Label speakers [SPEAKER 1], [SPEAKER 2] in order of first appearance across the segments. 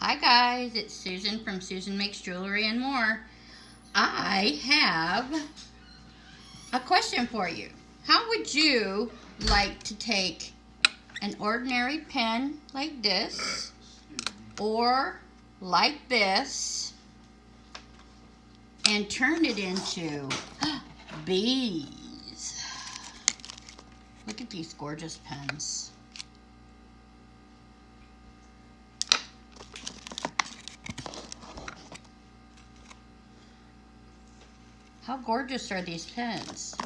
[SPEAKER 1] Hi guys, it's Susan from Susan Makes Jewelry and More. I have a question for you. How would you like to take an ordinary pen like this or like this and turn it into bees? Look at these gorgeous pens. How gorgeous are these pens?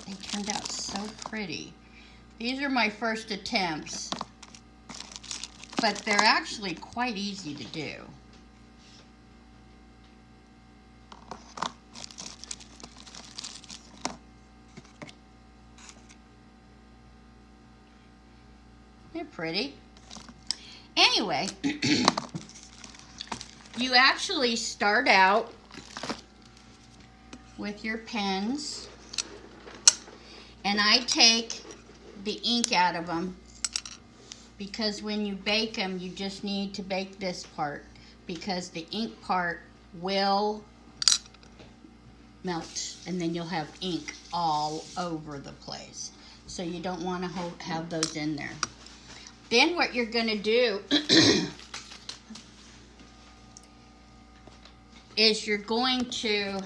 [SPEAKER 1] They turned out so pretty. These are my first attempts, but they're actually quite easy to do. They're pretty. Anyway, you actually start out with your pens, and I take the ink out of them because when you bake them, you just need to bake this part because the ink part will melt and then you'll have ink all over the place. So you don't want to have those in there. Then what you're going to do is you're going to,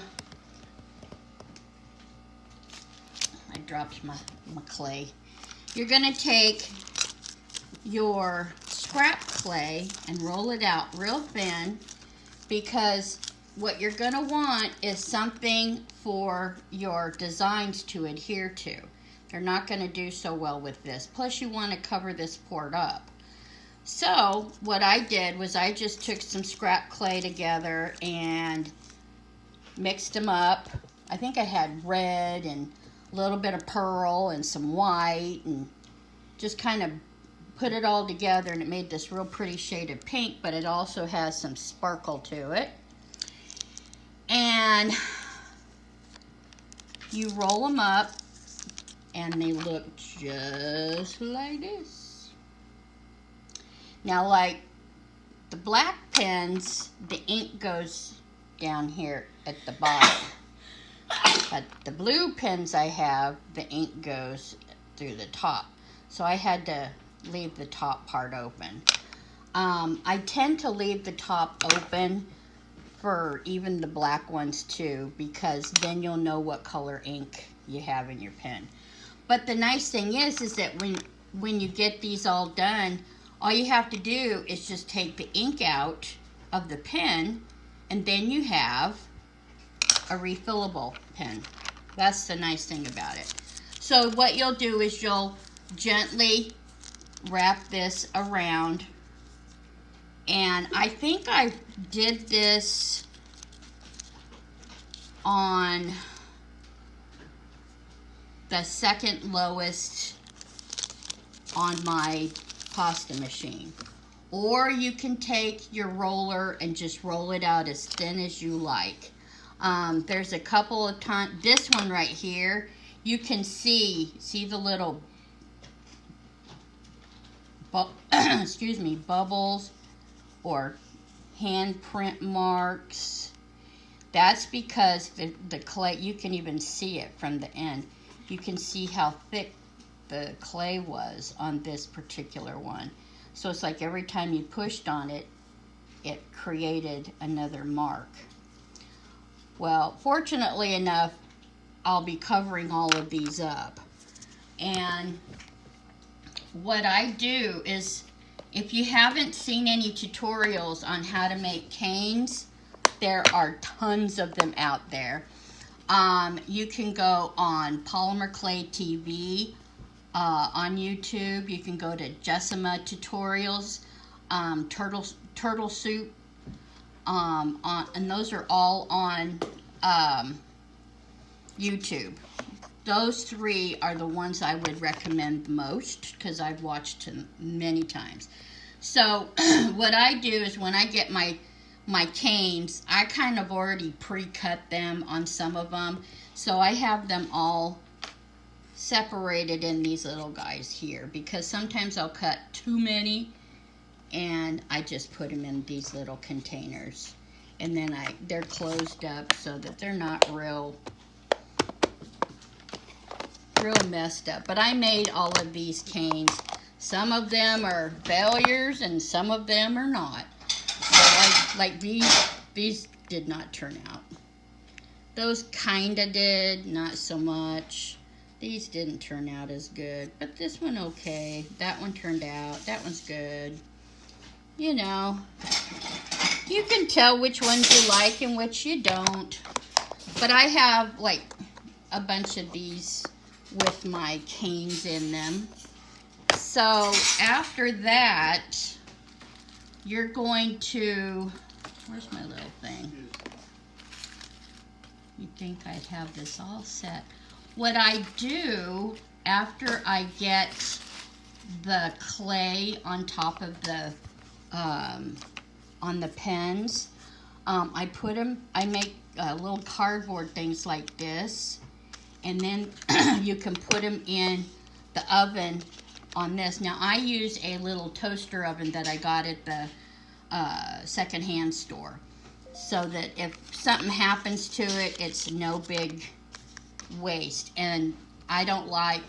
[SPEAKER 1] I dropped my clay. You're going to take your scrap clay and roll it out real thin because what you're going to want is something for your designs to adhere to. They're not going to do so well with this. Plus you want to cover this port up. So what I did was I just took some scrap clay together and mixed them up. I think I had red and a little bit of pearl and some white and just kind of put it all together, and it made this real pretty shade of pink, but it also has some sparkle to it. And you roll them up and they look just like this. Now, like the black pens, the ink goes down here at the bottom. But the blue pens I have, the ink goes through the top. So I had to leave the top part open. I tend to leave the top open for even the black ones too, because then you'll know what color ink you have in your pen. But the nice thing is that when you get these all done, all you have to do is just take the ink out of the pen, and then you have a refillable pen. That's the nice thing about it. So what you'll do is you'll gently wrap this around, and I think I did this on the second lowest on my pasta machine. Or you can take your roller and just roll it out as thin as you like. There's a couple of times, this one right here, you can see the little excuse me, bubbles or handprint marks. That's because the clay, you can even see it from the end. You can see how thick the clay was on this particular one. So it's like every time you pushed on it, it created another mark. Well, fortunately enough, I'll be covering all of these up. And what I do is, if you haven't seen any tutorials on how to make canes, there are tons of them out there. You can go on Polymer Clay TV on YouTube. You can go to Jessima Tutorials, Turtle Soup, and those are all on YouTube. Those three are the ones I would recommend the most because I've watched them many times. So what I do is when I get my canes, I kind of already pre-cut them on some of them. So I have them all separated in these little guys here because sometimes I'll cut too many and I just put them in these little containers. And then they're closed up so that they're not real messed up. But I made all of these canes. Some of them are failures and some of them are not. So like these did not turn out. Those kinda did, not so much. These didn't turn out as good, but this one okay. That one turned out. That one's good. You know, you can tell which ones you like and which you don't. But I have like a bunch of these with my canes in them. So after that, you're going to, where's my little thing? You'd think I'd have this all set. What I do after I get the clay on top of the, on the pens, I make little cardboard things like this, and then you can put them in the oven on this. Now I use a little toaster oven that I got at the secondhand store, so that if something happens to it, it's no big waste. And I don't like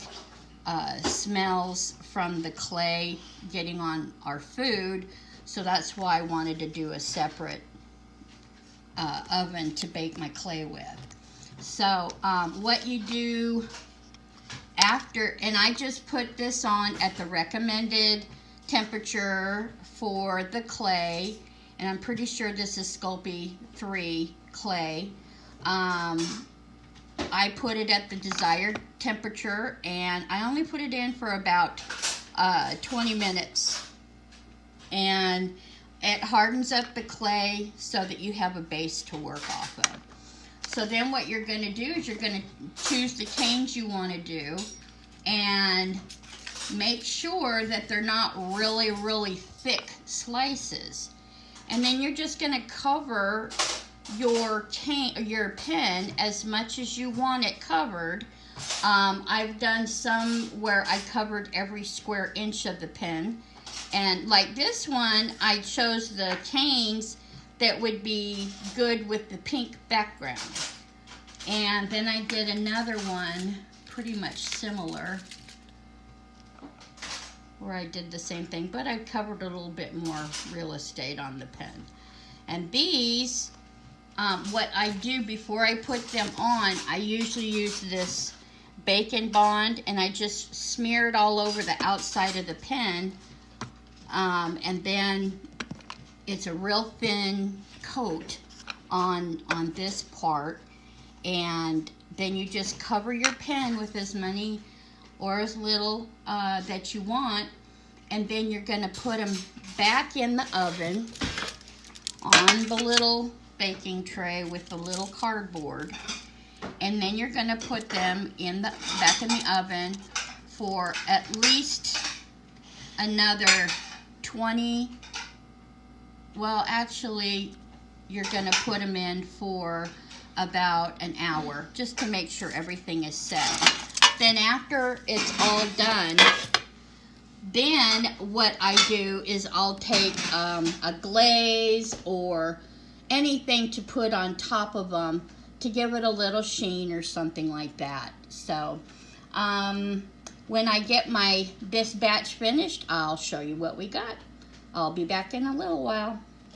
[SPEAKER 1] smells from the clay getting on our food, so that's why I wanted to do a separate oven to bake my clay with. So what you do after, and I just put this on at the recommended temperature for the clay, and I'm pretty sure this is Sculpey 3 clay. I put it at the desired temperature, and I only put it in for about 20 minutes. And it hardens up the clay so that you have a base to work off of. So then what you're going to do is you're going to choose the canes you want to do, and make sure that they're not really, really thick slices. And then you're just going to cover your pen as much as you want it covered. I've done some where I covered every square inch of the pen. And like this one, I chose the canes that would be good with the pink background. And then I did another one pretty much similar where I did the same thing, but I covered a little bit more real estate on the pen. And these, what I do before I put them on, I usually use this Bacon Bond, and I just smear it all over the outside of the pen. And then it's a real thin coat on this part, and then you just cover your pen with as many or as little that you want, and then you're going to put them back in the oven on the little baking tray with the little cardboard, and then you're going to put them in back in the oven for at least another 20, well actually you're going to put them in for about an hour just to make sure everything is set. Then after it's all done, then what I do is I'll take a glaze or anything to put on top of them to give it a little sheen or something like that. So when I get this batch finished, I'll show you what we got. I'll be back in a little while.